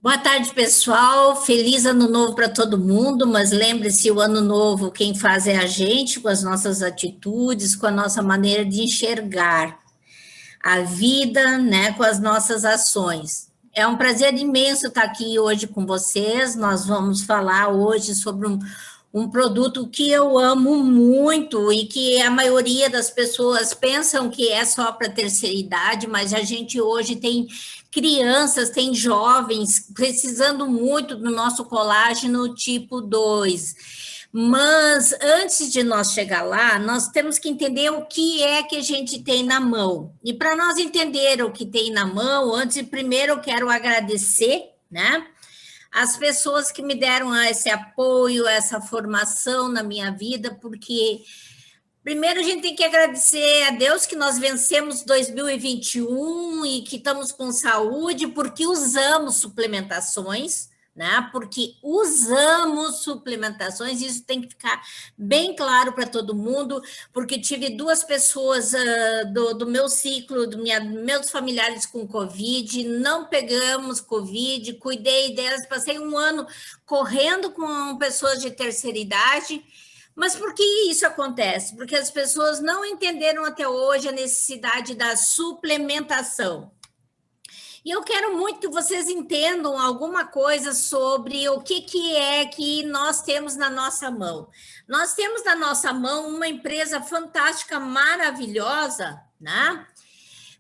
Boa tarde, pessoal. Feliz ano novo para todo mundo, mas lembre-se, o ano novo quem faz é a gente, com as nossas atitudes, com a nossa maneira de enxergar a vida, né, com as nossas ações. É um prazer imenso estar aqui hoje com vocês. Nós vamos falar hoje sobre um produto que eu amo muito e que a maioria das pessoas pensam que é só para terceira idade, mas a gente hoje tem crianças, tem jovens precisando muito do nosso colágeno tipo 2. Mas antes de nós chegar lá, nós temos que entender o que é que a gente tem na mão. E para nós entender o que tem na mão, antes, primeiro eu quero agradecer, né? As pessoas que me deram esse apoio, essa formação na minha vida, porque primeiro a gente tem que agradecer a Deus que nós vencemos 2021 e que estamos com saúde, porque usamos suplementações, né? Porque usamos suplementações, isso tem que ficar bem claro para todo mundo, porque tive duas pessoas do meu ciclo, meus familiares com Covid, não pegamos Covid, cuidei delas, passei um ano correndo com pessoas de terceira idade. Mas por que isso acontece? Porque as pessoas não entenderam até hoje a necessidade da suplementação. E eu quero muito que vocês entendam alguma coisa sobre o que é que nós temos na nossa mão. Nós temos na nossa mão uma empresa fantástica, maravilhosa, né?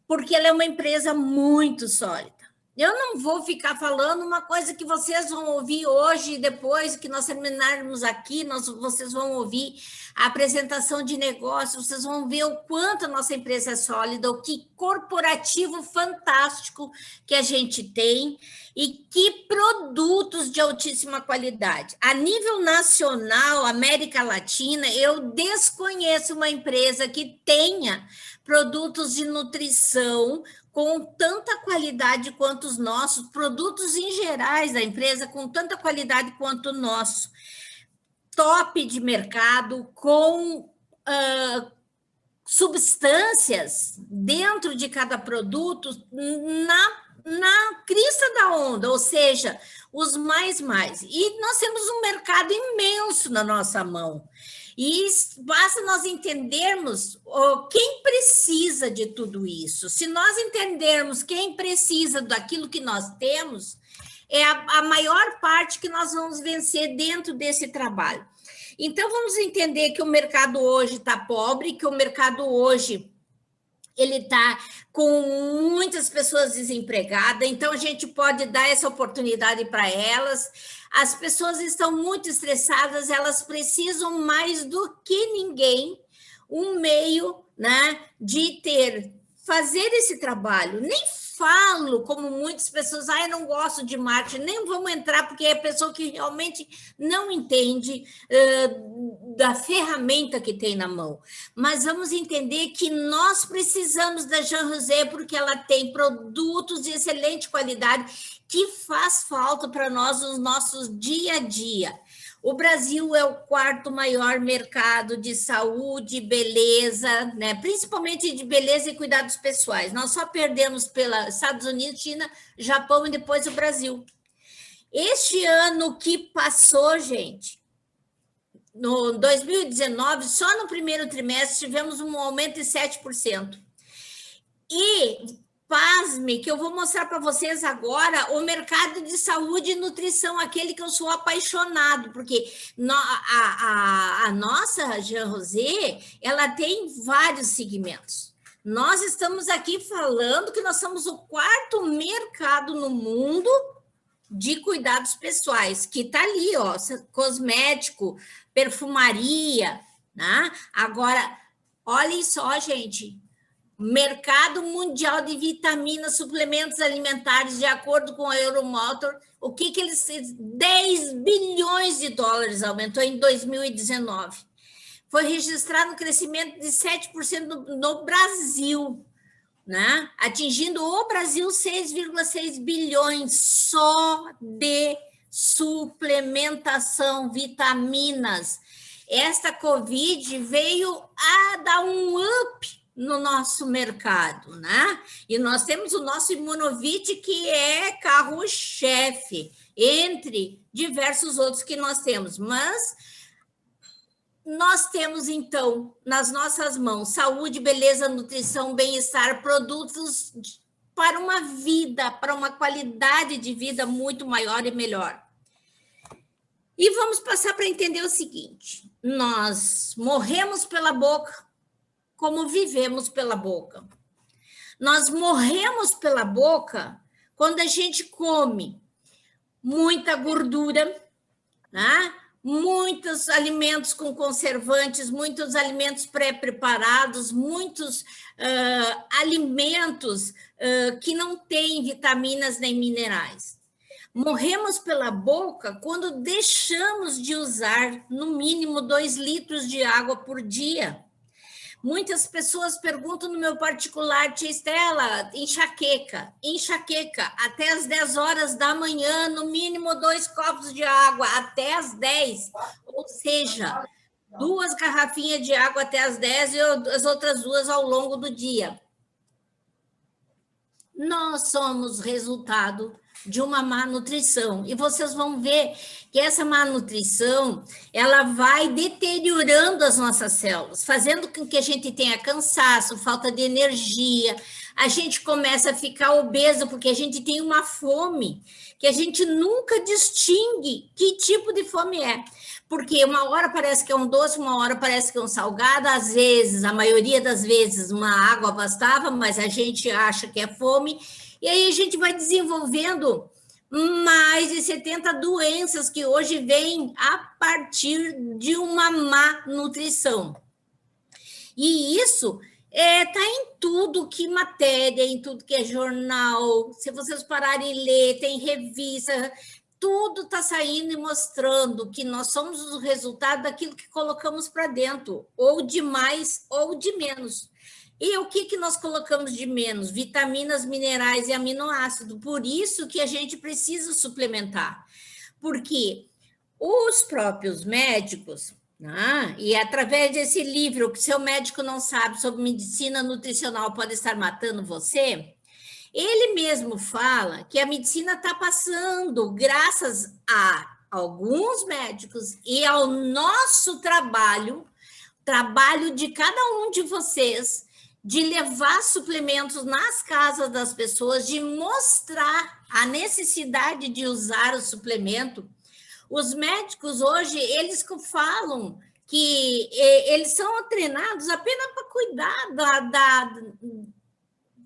Porque ela é uma empresa muito sólida. Eu não vou ficar falando uma coisa que vocês vão ouvir hoje, depois que nós terminarmos aqui, vocês vão ouvir a apresentação de negócio, vocês vão ver o quanto a nossa empresa é sólida, o que corporativo fantástico que a gente tem e que produtos de altíssima qualidade. A nível nacional, América Latina, eu desconheço uma empresa que tenha produtos de nutrição com tanta qualidade quanto os nossos, produtos em gerais da empresa com tanta qualidade quanto o nosso. Top de mercado, com substâncias dentro de cada produto na crista da onda, ou seja, os mais. E nós temos um mercado imenso na nossa mão. E basta nós entendermos quem precisa de tudo isso. Se nós entendermos quem precisa daquilo que nós temos, é a maior parte que nós vamos vencer dentro desse trabalho. Então, vamos entender que o mercado hoje está pobre, que o mercado hoje ele está com muitas pessoas desempregadas, então a gente pode dar essa oportunidade para elas. As pessoas estão muito estressadas, elas precisam mais do que ninguém um meio, né, de fazer esse trabalho. Nem falo como muitas pessoas, eu não gosto de marketing, nem vamos entrar, porque é pessoa que realmente não entende da ferramenta que tem na mão. Mas vamos entender que nós precisamos da Jean Rosé, porque ela tem produtos de excelente qualidade que faz falta para nós no nosso dia a dia. O Brasil é o quarto maior mercado de saúde e beleza, né? Principalmente de beleza e cuidados pessoais. Nós só perdemos pelos Estados Unidos, China, Japão e depois o Brasil. Este ano que passou, gente, no 2019, só no primeiro trimestre tivemos um aumento de 7%. E pasme, que eu vou mostrar para vocês agora o mercado de saúde e nutrição, aquele que eu sou apaixonado, porque a nossa Jean Rosé, ela tem vários segmentos. Nós estamos aqui falando que nós somos o quarto mercado no mundo de cuidados pessoais, que está ali, ó, cosmético, perfumaria, né? Agora, olhem só, gente, mercado mundial de vitaminas, suplementos alimentares, de acordo com a Euromotor, o que eles... 10 bilhões de dólares aumentou em 2019. Foi registrado um crescimento de 7% no Brasil, né? Atingindo o Brasil 6,6 bilhões só de suplementação, vitaminas. Esta Covid veio a dar um up no nosso mercado, né? E nós temos o nosso Imunovit, que é carro-chefe, entre diversos outros que nós temos, mas nós temos, então, nas nossas mãos, saúde, beleza, nutrição, bem-estar, produtos para uma vida, para uma qualidade de vida muito maior e melhor. E vamos passar para entender o seguinte: nós morremos pela boca, como vivemos pela boca. Nós morremos pela boca quando a gente come muita gordura, né? Muitos alimentos com conservantes, muitos alimentos pré-preparados, muitos alimentos que não têm vitaminas nem minerais. Morremos pela boca quando deixamos de usar no mínimo 2 litros de água por dia. Muitas pessoas perguntam no meu particular: tia Estela, enxaqueca, até as 10 horas da manhã, no mínimo 2 copos de água, até as 10, ou seja, 2 garrafinhas de água até as 10 e as outras 2 ao longo do dia. Nós somos resultado de uma má nutrição. E vocês vão ver que essa má nutrição, ela vai deteriorando as nossas células, fazendo com que a gente tenha cansaço, falta de energia, a gente começa a ficar obeso, porque a gente tem uma fome que a gente nunca distingue que tipo de fome é. Porque uma hora parece que é um doce, uma hora parece que é um salgado, às vezes, a maioria das vezes, uma água bastava, mas a gente acha que é fome. E aí a gente vai desenvolvendo mais de 70 doenças que hoje vêm a partir de uma má nutrição. E isso está em tudo que matéria, em tudo que é jornal. Se vocês pararem e ler, tem revista, tudo está saindo e mostrando que nós somos o resultado daquilo que colocamos para dentro, ou de mais ou de menos. E o que nós colocamos de menos? Vitaminas, minerais e aminoácidos. Por isso que a gente precisa suplementar. Porque os próprios médicos, né, e através desse livro, que seu médico não sabe sobre medicina nutricional pode estar matando você, ele mesmo fala que a medicina está passando, graças a alguns médicos e ao nosso trabalho de cada um de vocês, de levar suplementos nas casas das pessoas, de mostrar a necessidade de usar o suplemento. Os médicos hoje, eles falam que eles são treinados apenas para cuidar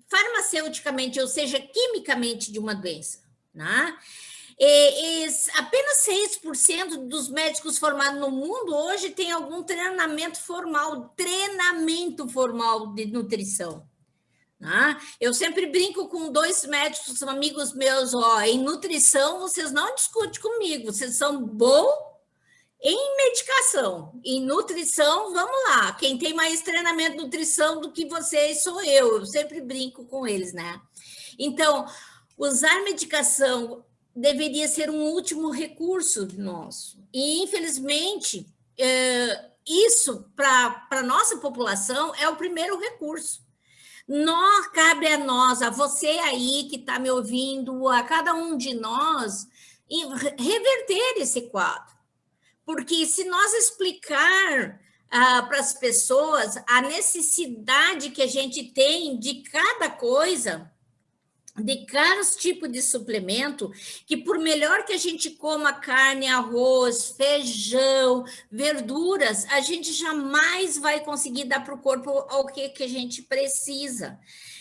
farmaceuticamente, ou seja, quimicamente de uma doença, né? Apenas 6% dos médicos formados no mundo hoje tem algum treinamento formal de nutrição. Né? Eu sempre brinco com 2 médicos, amigos meus, em nutrição vocês não discutem comigo, vocês são bons em medicação, em nutrição, vamos lá, quem tem mais treinamento de nutrição do que vocês sou eu sempre brinco com eles, né? Então, usar medicação deveria ser um último recurso nosso. E, infelizmente, isso, para a nossa população, é o primeiro recurso. Cabe a nós, a você aí que está me ouvindo, a cada um de nós, reverter esse quadro. Porque se nós explicar para as pessoas a necessidade que a gente tem de cada coisa, de cada tipo de suplemento, que por melhor que a gente coma carne, arroz, feijão, verduras, a gente jamais vai conseguir dar para o corpo o que a gente precisa.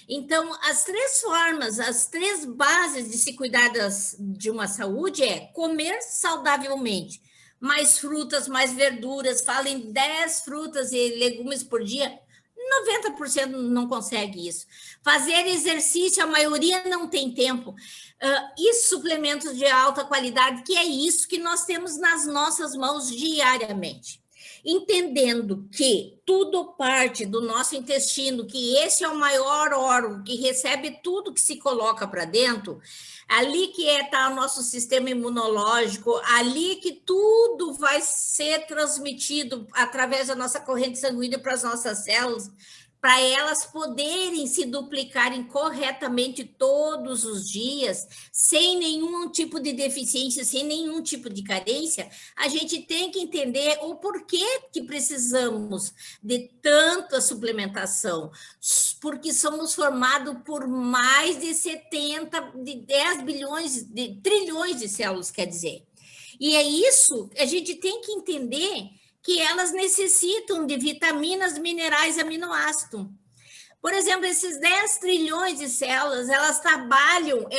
Então, as 3 formas, as 3 bases de se cuidar de uma saúde é comer saudavelmente, mais frutas, mais verduras, falem 10 frutas e legumes por dia, 90% não consegue isso. Fazer exercício, a maioria não tem tempo. E suplementos de alta qualidade, que é isso que nós temos nas nossas mãos diariamente. Entendendo que tudo parte do nosso intestino, que esse é o maior órgão que recebe tudo que se coloca para dentro, ali que está o nosso sistema imunológico, ali que tudo vai ser transmitido através da nossa corrente sanguínea para as nossas células, para elas poderem se duplicarem corretamente todos os dias, sem nenhum tipo de deficiência, sem nenhum tipo de carência, a gente tem que entender o porquê que precisamos de tanta suplementação, porque somos formados por mais de 10 bilhões, de trilhões de células, quer dizer. E é isso, a gente tem que entender que elas necessitam de vitaminas, minerais e aminoácidos. Por exemplo, esses 10 trilhões de células, elas trabalham,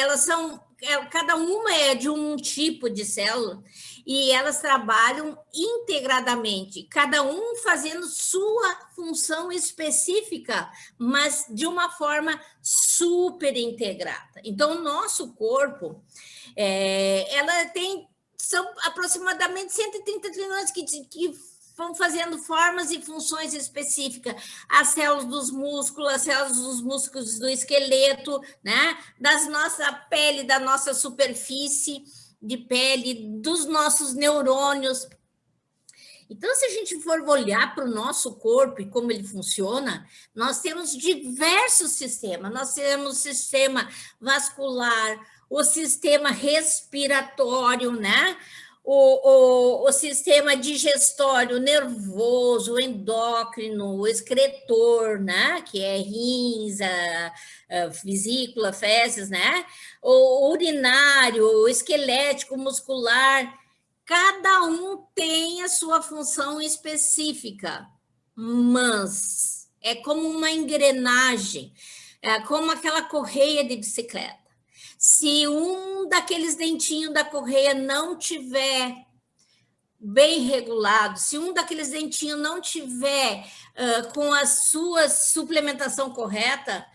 cada uma é de um tipo de célula, e elas trabalham integradamente, cada um fazendo sua função específica, mas de uma forma super integrada. Então, o nosso corpo, são aproximadamente 130 trilhões que vão fazendo formas e funções específicas, as células dos músculos, as células dos músculos do esqueleto, né? Da nossa pele, da nossa superfície de pele, dos nossos neurônios. Então, se a gente for olhar para o nosso corpo e como ele funciona, nós temos diversos sistemas. Nós temos o sistema vascular, o sistema respiratório, né? O sistema digestório, nervoso, o endócrino, o excretor, né? Que é rins, a vesícula, fezes, né? O urinário, o esquelético, muscular. Cada um tem a sua função específica, mas é como uma engrenagem, é como aquela correia de bicicleta. Se um daqueles dentinhos da correia não tiver bem regulado, se um daqueles dentinhos não tiver com a sua suplementação correta,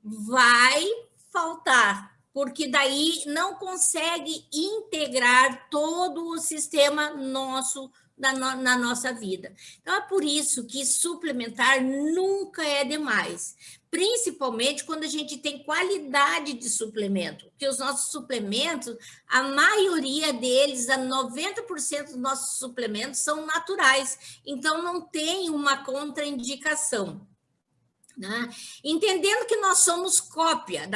vai faltar, porque daí não consegue integrar todo o sistema nosso na nossa vida. Então, é por isso que suplementar nunca é demais, principalmente quando a gente tem qualidade de suplemento, porque os nossos suplementos, a maioria deles, a 90% dos nossos suplementos são naturais, então não tem uma contraindicação. Né? Entendendo que nós somos cópia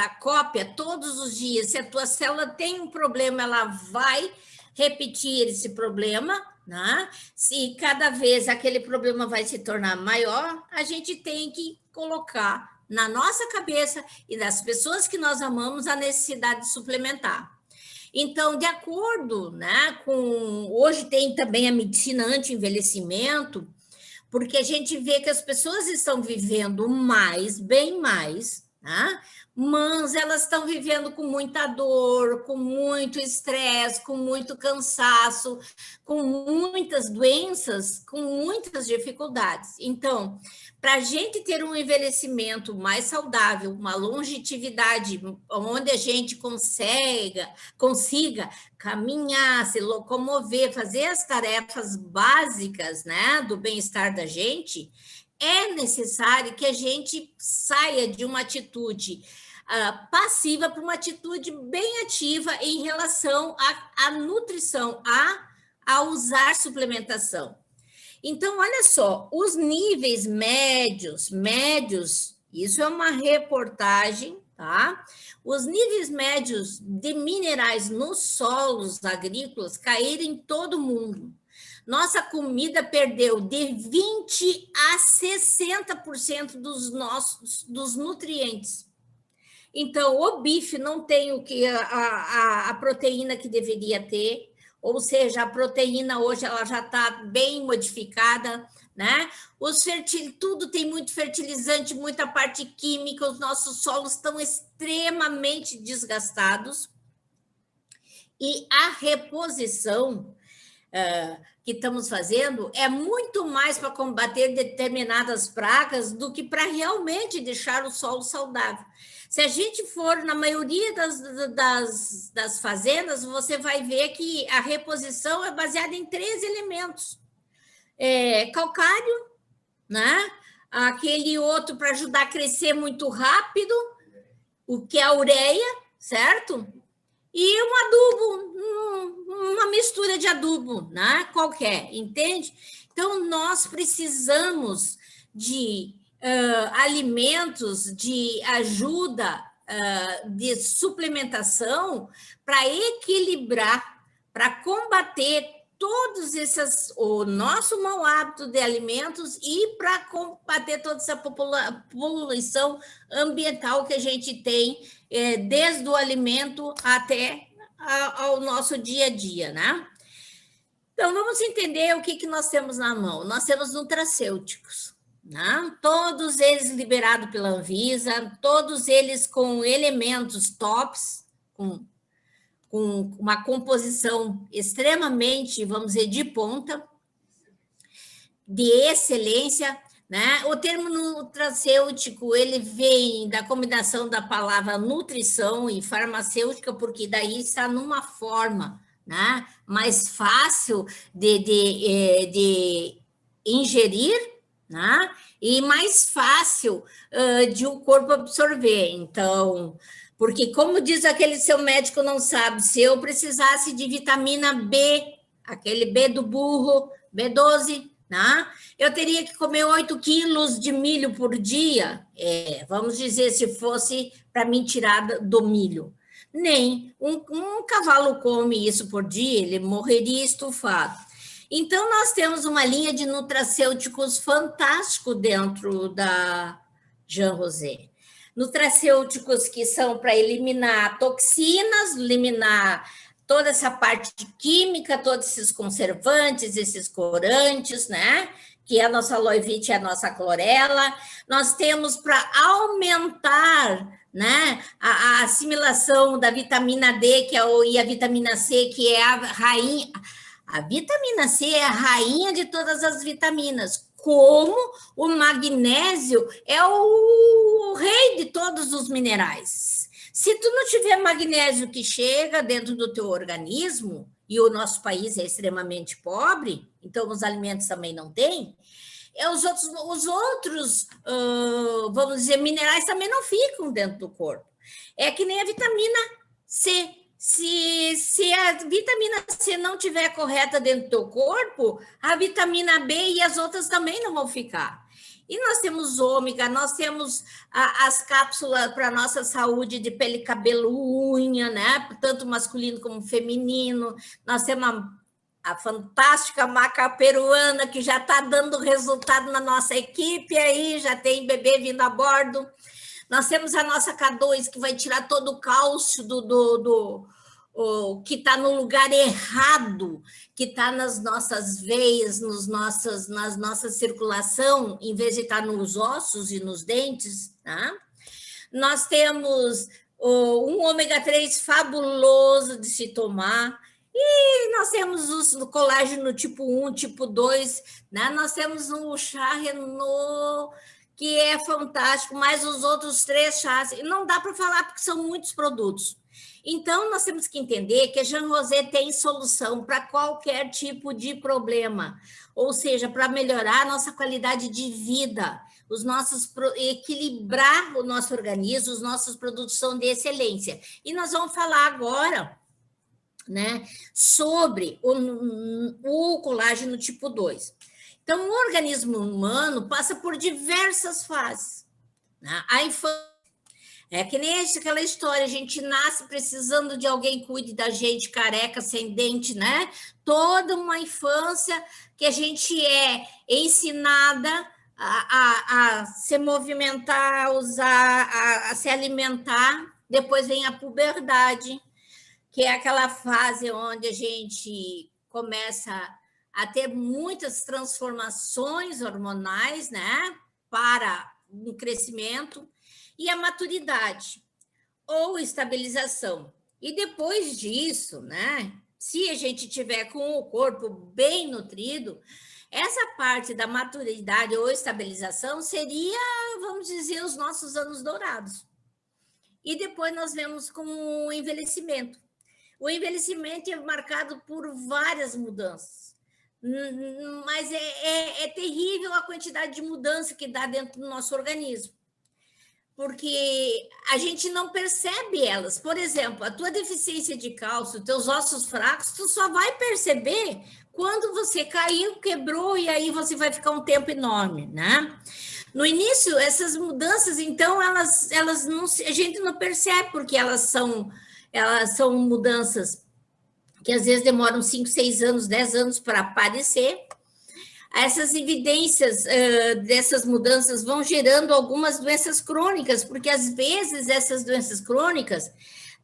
todos os dias, se a tua célula tem um problema, ela vai repetir esse problema, né? Se cada vez aquele problema vai se tornar maior, a gente tem que colocar na nossa cabeça e das pessoas que nós amamos a necessidade de suplementar. Então, de acordo, né, com... Hoje tem também a medicina anti-envelhecimento, porque a gente vê que as pessoas estão vivendo mais, bem mais, né? Mas elas estão vivendo com muita dor, com muito estresse, com muito cansaço, com muitas doenças, com muitas dificuldades. Então, para a gente ter um envelhecimento mais saudável, uma longevidade, onde a gente consiga caminhar, se locomover, fazer as tarefas básicas, né, do bem-estar da gente, é necessário que a gente saia de uma atitude passiva para uma atitude bem ativa em relação à nutrição, a usar suplementação. Então, olha só, os níveis médios, isso é uma reportagem, tá? Os níveis médios de minerais nos solos agrícolas caíram em todo o mundo. Nossa comida perdeu de 20% a 60% dos nutrientes. Então, o bife não tem a proteína que deveria ter, ou seja, a proteína hoje ela já está bem modificada, né? Tudo tem muito fertilizante, muita parte química, os nossos solos estão extremamente desgastados. E a reposição que estamos fazendo é muito mais para combater determinadas pragas do que para realmente deixar o solo saudável. Se a gente for na maioria das fazendas, você vai ver que a reposição é baseada em 3 elementos. Calcário, né? Aquele outro para ajudar a crescer muito rápido, o que é a ureia, certo? E um adubo, uma mistura de adubo, né? Qualquer, entende? Então, nós precisamos de alimentos de ajuda de suplementação para equilibrar, para combater todos esses, o nosso mau hábito de alimentos e para combater toda essa poluição ambiental que a gente tem, desde o alimento até ao nosso dia a dia, né? Então, vamos entender o que nós temos na mão. Nós temos nutracêuticos, né? Todos eles liberados pela Anvisa, todos eles com elementos tops, com uma composição extremamente, vamos dizer, de ponta, de excelência, né? O termo nutracêutico, ele vem da combinação da palavra nutrição e farmacêutica, porque daí está numa forma, né, mais fácil de ingerir, né, e mais fácil de o corpo absorver. Então, porque, como diz aquele seu médico não sabe, se eu precisasse de vitamina B, aquele B do burro, B12, né, eu teria que comer 8 quilos de milho por dia. Vamos dizer, se fosse para mim tirar do milho. Nem um cavalo come isso por dia, ele morreria estufado. Então, nós temos uma linha de nutracêuticos fantástico dentro da Jean Rosé. Nutracêuticos que são para eliminar toxinas, eliminar toda essa parte de química, todos esses conservantes, esses corantes, né? Que é a nossa aloe vera e a nossa clorela. Nós temos para aumentar, né, a assimilação da vitamina D e a vitamina C, que é a rainha. A vitamina C é a rainha de todas as vitaminas, como o magnésio é o rei de todos os minerais. Se tu não tiver magnésio que chega dentro do teu organismo, e o nosso país é extremamente pobre, então os alimentos também não têm, os outros vamos dizer, minerais também não ficam dentro do corpo. É que nem a vitamina C. Se a vitamina C não estiver correta dentro do teu corpo, a vitamina B e as outras também não vão ficar. E nós temos ômega, nós temos as cápsulas para a nossa saúde de pele, cabelo, unha, né? Tanto masculino como feminino. Nós temos a fantástica maca peruana, que já está dando resultado na nossa equipe aí, já tem bebê vindo a bordo. Nós temos a nossa K2, que vai tirar todo o cálcio que está no lugar errado, que está nas nossas veias, nas nossas circulação, em vez de estar nos ossos e nos dentes. Tá? Nós temos um ômega 3 fabuloso de se tomar, e nós temos o colágeno tipo 1, tipo 2, né? Nós temos um chá Renault, que é fantástico, mais os outros 3 chás. E não dá para falar, porque são muitos produtos. Então, nós temos que entender que a Jean Rosé tem solução para qualquer tipo de problema, ou seja, para melhorar a nossa qualidade de vida, equilibrar o nosso organismo, os nossos produtos são de excelência. E nós vamos falar agora, né, sobre o colágeno tipo 2. Então, o organismo humano passa por diversas fases. Né? A infância é que nem aquela história, a gente nasce precisando de alguém que cuide da gente, careca, sem dente, né? Toda uma infância que a gente é ensinada a se movimentar, a se alimentar. Depois vem a puberdade, que é aquela fase onde a gente começa a ter muitas transformações hormonais, né? Para o crescimento. E a maturidade, ou estabilização. E depois disso, né, se a gente tiver com o corpo bem nutrido, essa parte da maturidade ou estabilização seria, vamos dizer, os nossos anos dourados. E depois nós vemos com o envelhecimento. O envelhecimento é marcado por várias mudanças, mas é terrível a quantidade de mudança que dá dentro do nosso organismo, porque a gente não percebe elas. Por exemplo, a tua deficiência de cálcio, teus ossos fracos, tu só vai perceber quando você caiu, quebrou, e aí você vai ficar um tempo enorme, né? No início, essas mudanças, então, elas não, a gente não percebe, porque elas são mudanças que às vezes demoram 5, 6 anos, 10 anos para aparecer. Essas evidências dessas mudanças vão gerando algumas doenças crônicas, porque às vezes essas doenças crônicas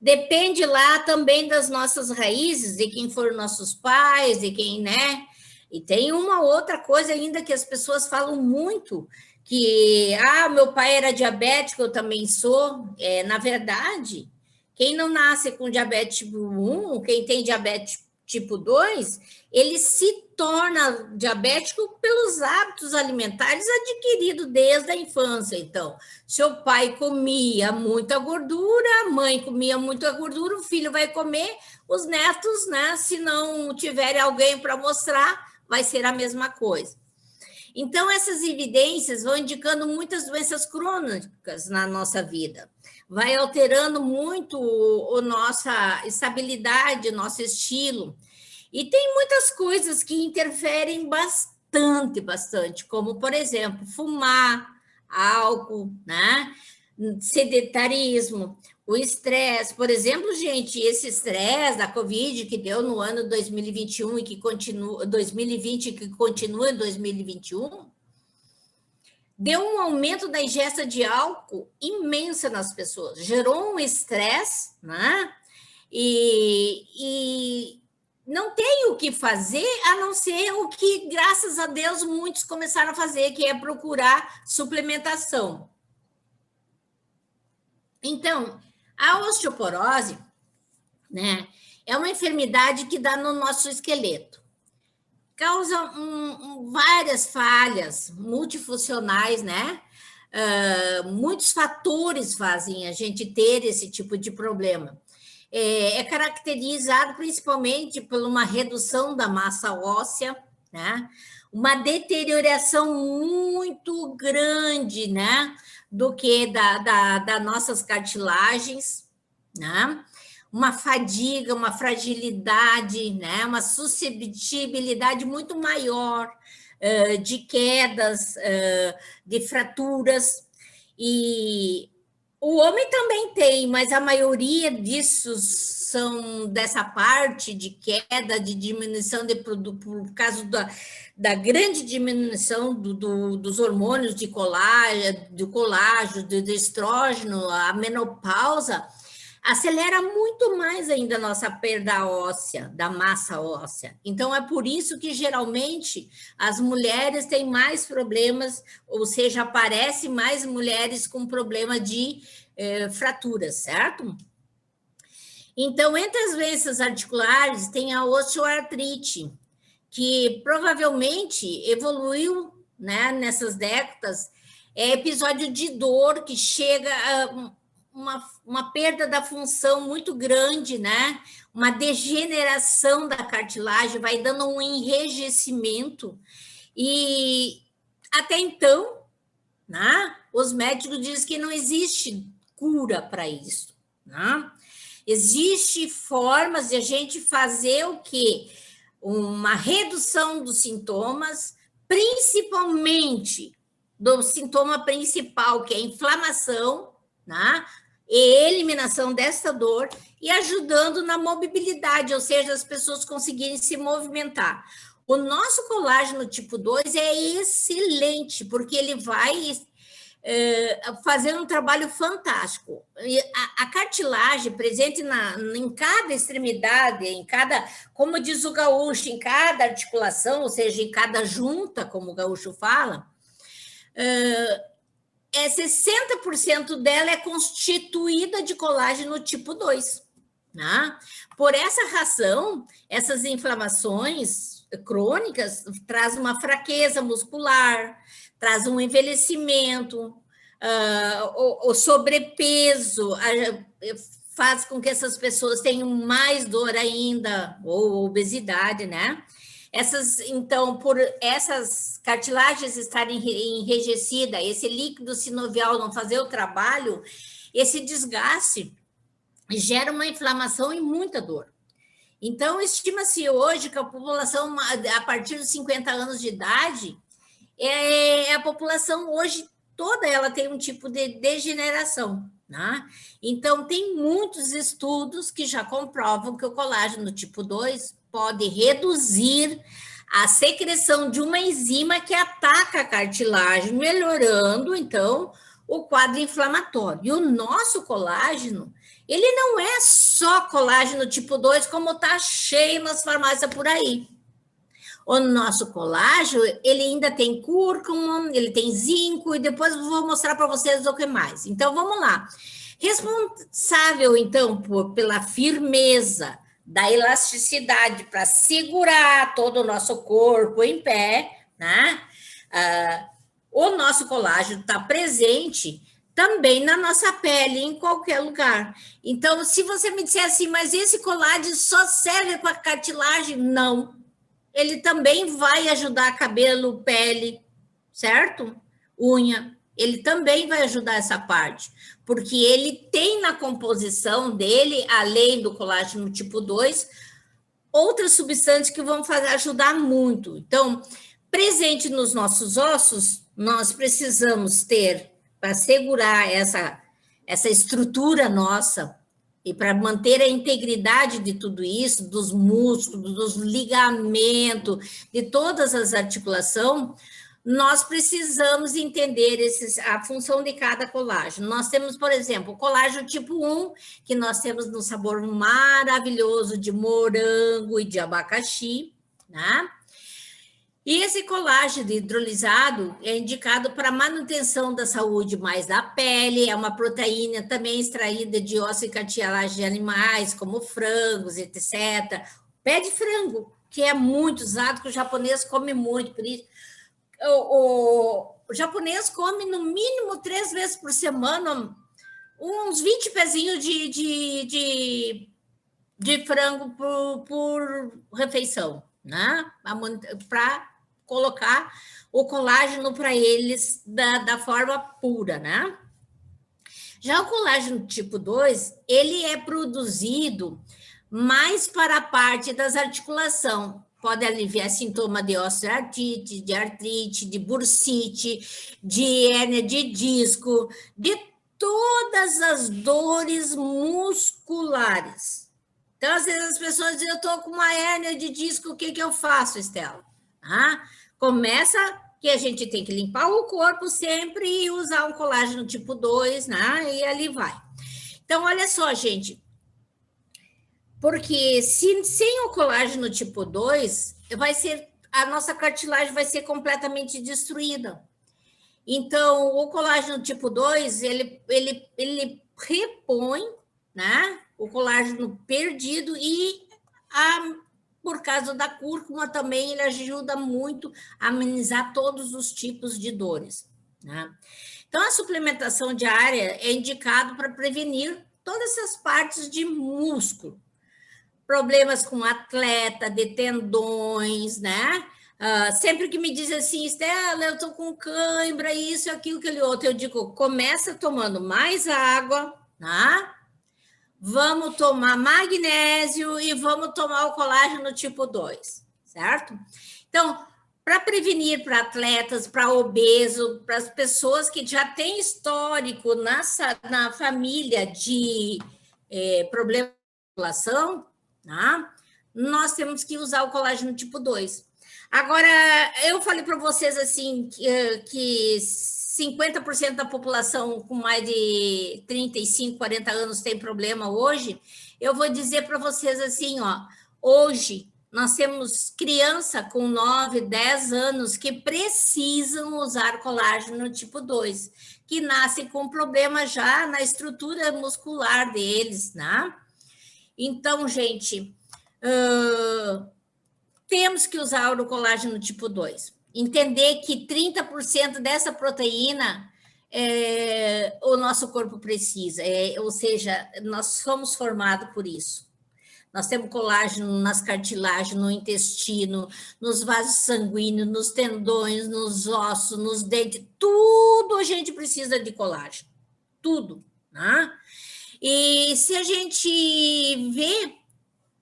depende lá também das nossas raízes, de quem foram nossos pais, de quem, né? E tem uma outra coisa ainda que as pessoas falam muito, que, meu pai era diabético, eu também sou. Na verdade, quem não nasce com diabetes tipo 1, quem tem diabetes tipo 2, ele se torna diabético pelos hábitos alimentares adquiridos desde a infância. Então, se o pai comia muita gordura, a mãe comia muita gordura, o filho vai comer, os netos, né? Se não tiverem alguém para mostrar, vai ser a mesma coisa. Então, essas evidências vão indicando muitas doenças crônicas na nossa vida. Vai alterando muito a nossa estabilidade, nosso estilo. E tem muitas coisas que interferem bastante, como, por exemplo, fumar, álcool, né? Sedentarismo, o estresse. Por exemplo, gente, esse estresse da Covid que deu no ano 2021 e que continua 2020 e que continua em 2021, deu um aumento da ingesta de álcool imensa nas pessoas, gerou um estresse, né? E não tem o que fazer a não ser o que, graças a Deus, muitos começaram a fazer, que é procurar suplementação. Então, a osteoporose, né, é uma enfermidade que dá no nosso esqueleto. Causa várias falhas multifuncionais, né? Muitos fatores fazem a gente ter esse tipo de problema. É caracterizado principalmente por uma redução da massa óssea, né? Uma deterioração muito grande, né? Do que das nossas cartilagens, né? Uma fadiga, uma fragilidade, né? Uma suscetibilidade muito maior de quedas, de fraturas. E o homem também tem, mas a maioria disso são dessa parte de queda, de diminuição por causa da grande diminuição dos hormônios de colágeno, do estrógeno, a menopausa, acelera muito mais ainda a nossa perda óssea, da massa óssea. Então, é por isso que, geralmente, as mulheres têm mais problemas, ou seja, aparecem mais mulheres com problema de fraturas, certo? Então, entre as doenças articulares, tem a osteoartrite, que provavelmente evoluiu, né, nessas décadas, episódio de dor que chega a uma perda da função muito grande, né? Uma degeneração da cartilagem, vai dando um enrijecimento. E até então, né, os médicos dizem que não existe cura para isso, né? Existem formas de a gente fazer o quê? Uma redução dos sintomas, principalmente do sintoma principal, que é a inflamação, né? E eliminação dessa dor e ajudando na mobilidade, ou seja, as pessoas conseguirem se movimentar. O nosso colágeno tipo 2 é excelente, porque ele vai fazer um trabalho fantástico. A cartilagem presente em cada extremidade, como diz o gaúcho, em cada articulação, ou seja, em cada junta, como o gaúcho fala, 60% dela é constituída de colágeno tipo 2. Né? Por essa razão, essas inflamações crônicas trazem uma fraqueza muscular, traz um envelhecimento, o sobrepeso faz com que essas pessoas tenham mais dor ainda, ou obesidade, né? Então, por essas cartilagens estarem enrijecidas, esse líquido sinovial não fazer o trabalho, esse desgaste gera uma inflamação e muita dor. Então, estima-se hoje que a população, a partir dos 50 anos de idade, a população hoje toda ela tem um tipo de degeneração, né? Então, tem muitos estudos que já comprovam que o colágeno tipo 2 pode reduzir a secreção de uma enzima que ataca a cartilagem, melhorando, então, o quadro inflamatório. E o nosso colágeno, ele não é só colágeno tipo 2, como está cheio nas farmácias por aí. O nosso colágeno, ele ainda tem cúrcuma, ele tem zinco, e depois eu vou mostrar para vocês o que mais. Então, vamos lá. Responsável, então, pela firmeza, da elasticidade para segurar todo o nosso corpo em pé, né? O nosso colágeno está presente também na nossa pele, em qualquer lugar. Então, se você me disser assim, mas esse colágeno só serve para cartilagem? Não. Ele também vai ajudar cabelo, pele, certo? Unha. Ele também vai ajudar essa parte, porque ele tem na composição dele, além do colágeno tipo 2, outras substâncias que vão ajudar muito. Então, presente nos nossos ossos, nós precisamos ter, para segurar essa estrutura nossa, e para manter a integridade de tudo isso, dos músculos, dos ligamentos, de todas as articulações, nós precisamos entender a função de cada colágeno. Nós temos, por exemplo, o colágeno tipo 1, que nós temos no sabor maravilhoso de morango e de abacaxi, né? E esse colágeno hidrolisado é indicado para manutenção da saúde mais da pele, é uma proteína também extraída de osso e cartilagem de animais, como frangos, etc. Pé de frango, que é muito usado, que o japonês come muito, por isso. O japonês come no mínimo 3 vezes por semana uns 20 pezinhos de frango por refeição, né? Para colocar o colágeno para eles da forma pura, né? Já o colágeno tipo 2, ele é produzido mais para a parte das articulações. Pode aliviar sintoma de osteoartrite, de artrite, de bursite, de hérnia de disco, de todas as dores musculares. Então, às vezes as pessoas dizem, eu estou com uma hérnia de disco, o que eu faço, Estela? Começa que a gente tem que limpar o corpo sempre e usar um colágeno tipo 2, né? E ali vai. Então, olha só, gente, porque sem o colágeno tipo 2, a nossa cartilagem vai ser completamente destruída. Então, o colágeno tipo 2, ele repõe, né, o colágeno perdido e, por causa da cúrcuma também, ele ajuda muito a amenizar todos os tipos de dores, né? Então, a suplementação diária é indicado para prevenir todas essas partes de músculo, problemas com atleta, de tendões, né? Sempre que me dizem assim, Estela, eu estou com cãibra, isso, aquilo, aquele outro, eu digo, começa tomando mais água, né? Vamos tomar magnésio e vamos tomar o colágeno tipo 2, certo? Então, para prevenir para atletas, para obeso, para as pessoas que já têm histórico na família de problema de circulação, tá? Nós temos que usar o colágeno tipo 2. Agora, eu falei para vocês assim que 50% da população com mais de 35, 40 anos tem problema hoje. Eu vou dizer para vocês assim, ó, hoje nós temos criança com 9, 10 anos que precisam usar colágeno tipo 2, que nasce com problema já na estrutura muscular deles, né? Então, gente, temos que usar o colágeno tipo 2. Entender que 30% dessa proteína o nosso corpo precisa, ou seja, nós somos formados por isso. Nós temos colágeno nas cartilagens, no intestino, nos vasos sanguíneos, nos tendões, nos ossos, nos dentes, tudo a gente precisa de colágeno, tudo, né? E se a gente vê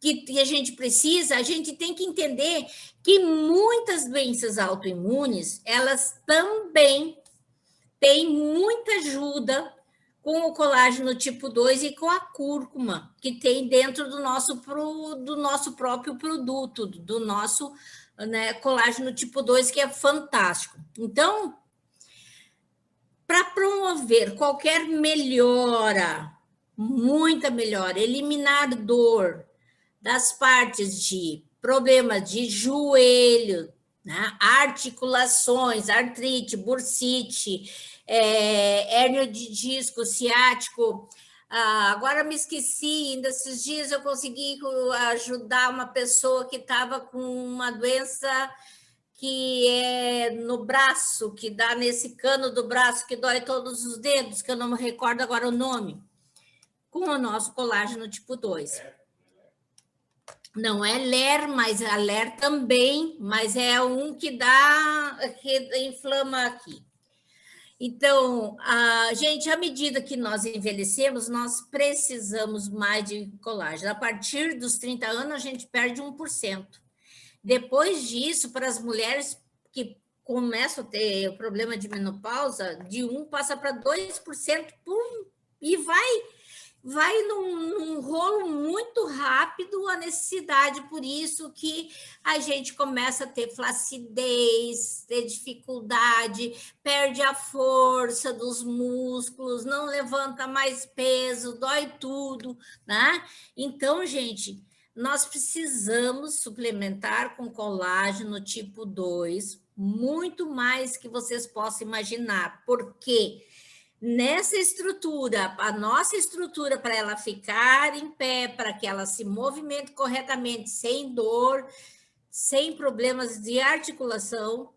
que a gente precisa, a gente tem que entender que muitas doenças autoimunes, elas também tem muita ajuda com o colágeno tipo 2 e com a cúrcuma, que tem dentro do nosso próprio produto, do nosso, né, colágeno tipo 2, que é fantástico. Então, para promover qualquer melhora, muita melhora, eliminar dor das partes de problemas de joelho, né, articulações, artrite, bursite, hérnia de disco, ciático. Agora me esqueci, ainda esses dias eu consegui ajudar uma pessoa que estava com uma doença que é no braço, que dá nesse cano do braço, que dói todos os dedos, que eu não me recordo agora o nome, com o nosso colágeno tipo 2. Não é LER, mas a LER também, mas é um que dá, que inflama aqui. Então, gente, à medida que nós envelhecemos, nós precisamos mais de colágeno. A partir dos 30 anos, a gente perde 1%. Depois disso, para as mulheres que começam a ter o problema de menopausa, de 1 passa para 2% e vai num rolo muito rápido a necessidade, por isso que a gente começa a ter flacidez, ter dificuldade, perde a força dos músculos, não levanta mais peso, dói tudo, né? Então, gente, nós precisamos suplementar com colágeno tipo 2, muito mais que vocês possam imaginar, porque nessa estrutura, a nossa estrutura para ela ficar em pé, para que ela se movimente corretamente, sem dor, sem problemas de articulação,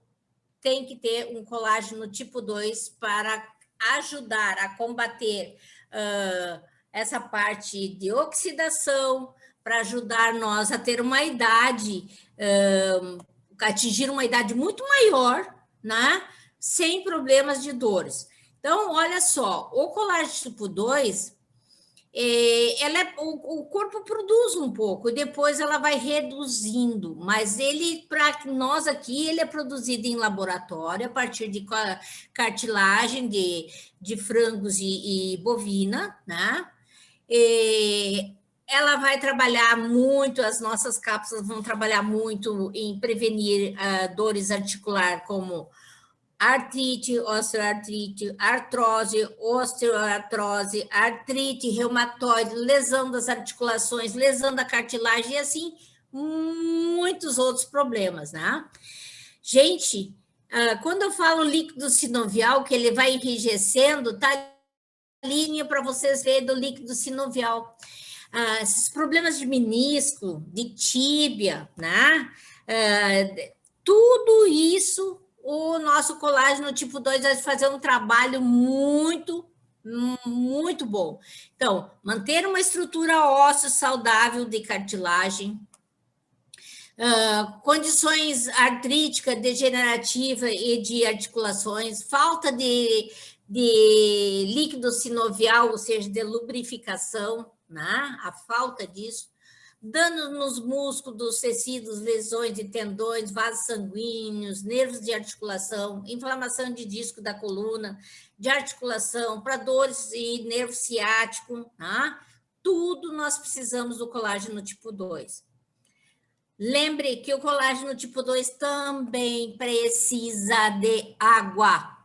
tem que ter um colágeno tipo 2 para ajudar a combater essa parte de oxidação, para ajudar nós a ter uma idade, atingir uma idade muito maior, né? Sem problemas de dores. Então, olha só, o colágeno tipo 2, o corpo produz um pouco e depois ela vai reduzindo, mas ele, para nós aqui, ele é produzido em laboratório a partir de cartilagem de frangos e bovina, né? Ela vai trabalhar muito, as nossas cápsulas vão trabalhar muito em prevenir dores articulares, como artrite, osteoartrite, artrose, osteoartrose, artrite reumatoide, lesão das articulações, lesão da cartilagem e assim muitos outros problemas, né? Gente, quando eu falo líquido sinovial, que ele vai enrijecendo, tá a linha para vocês verem do líquido sinovial. Esses problemas de menisco, de tíbia, né? Tudo isso o nosso colágeno tipo 2 vai fazer um trabalho muito, muito bom. Então, manter uma estrutura óssea saudável de cartilagem, condições artrítica, degenerativa e de articulações, falta de líquido sinovial, ou seja, de lubrificação, né? A falta disso, dano nos músculos, tecidos, lesões de tendões, vasos sanguíneos, nervos de articulação, inflamação de disco da coluna, de articulação, para dores e nervo ciático, tá? Tudo nós precisamos do colágeno tipo 2. Lembre que o colágeno tipo 2 também precisa de água.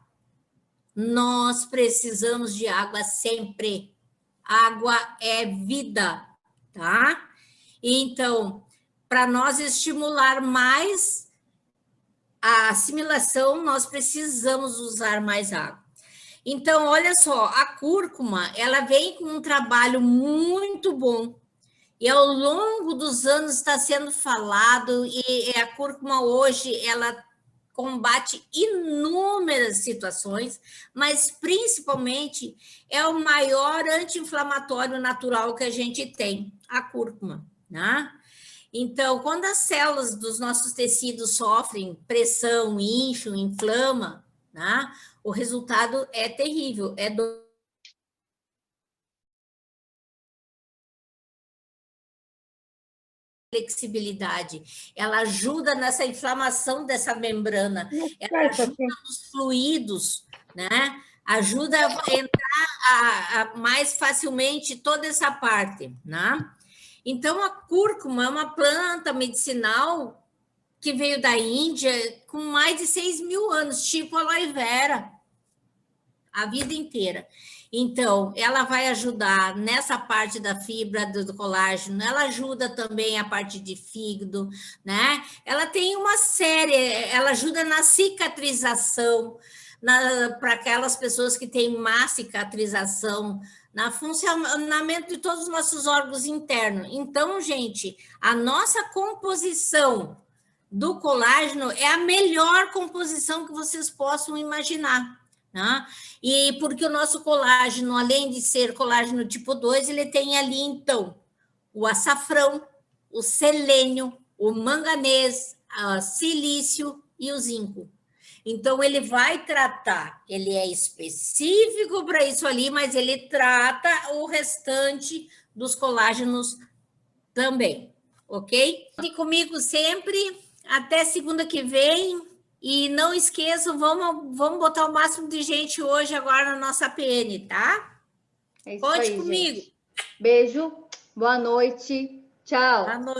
Nós precisamos de água sempre. Água é vida, tá? Então, para nós estimular mais a assimilação, nós precisamos usar mais água. Então, olha só, a cúrcuma, ela vem com um trabalho muito bom. E ao longo dos anos está sendo falado, e a cúrcuma hoje, ela combate inúmeras situações, mas principalmente é o maior anti-inflamatório natural que a gente tem, a cúrcuma, né? Então, quando as células dos nossos tecidos sofrem pressão, incham, inflama, né? O resultado é terrível, é flexibilidade, ela ajuda nessa inflamação dessa membrana, ela ajuda nos fluidos, né? Ajuda a entrar mais facilmente toda essa parte, né? Então, a cúrcuma é uma planta medicinal que veio da Índia com mais de 6.000 anos, tipo aloe vera, a vida inteira. Então, ela vai ajudar nessa parte da fibra do colágeno, ela ajuda também a parte de fígado, né? Ela tem uma série, ela ajuda na cicatrização, para aquelas pessoas que têm má cicatrização, no funcionamento de todos os nossos órgãos internos. Então, gente, a nossa composição do colágeno é a melhor composição que vocês possam imaginar. Né? E porque o nosso colágeno, além de ser colágeno tipo 2, ele tem ali, então, o açafrão, o selênio, o manganês, o silício e o zinco. Então, ele vai tratar, ele é específico para isso ali, mas ele trata o restante dos colágenos também, ok? Fique comigo sempre, até segunda que vem. E não esqueçam, vamos botar o máximo de gente hoje agora na nossa PN, tá? É isso Conte aí, comigo. gente. Beijo, boa noite, tchau. Boa noite.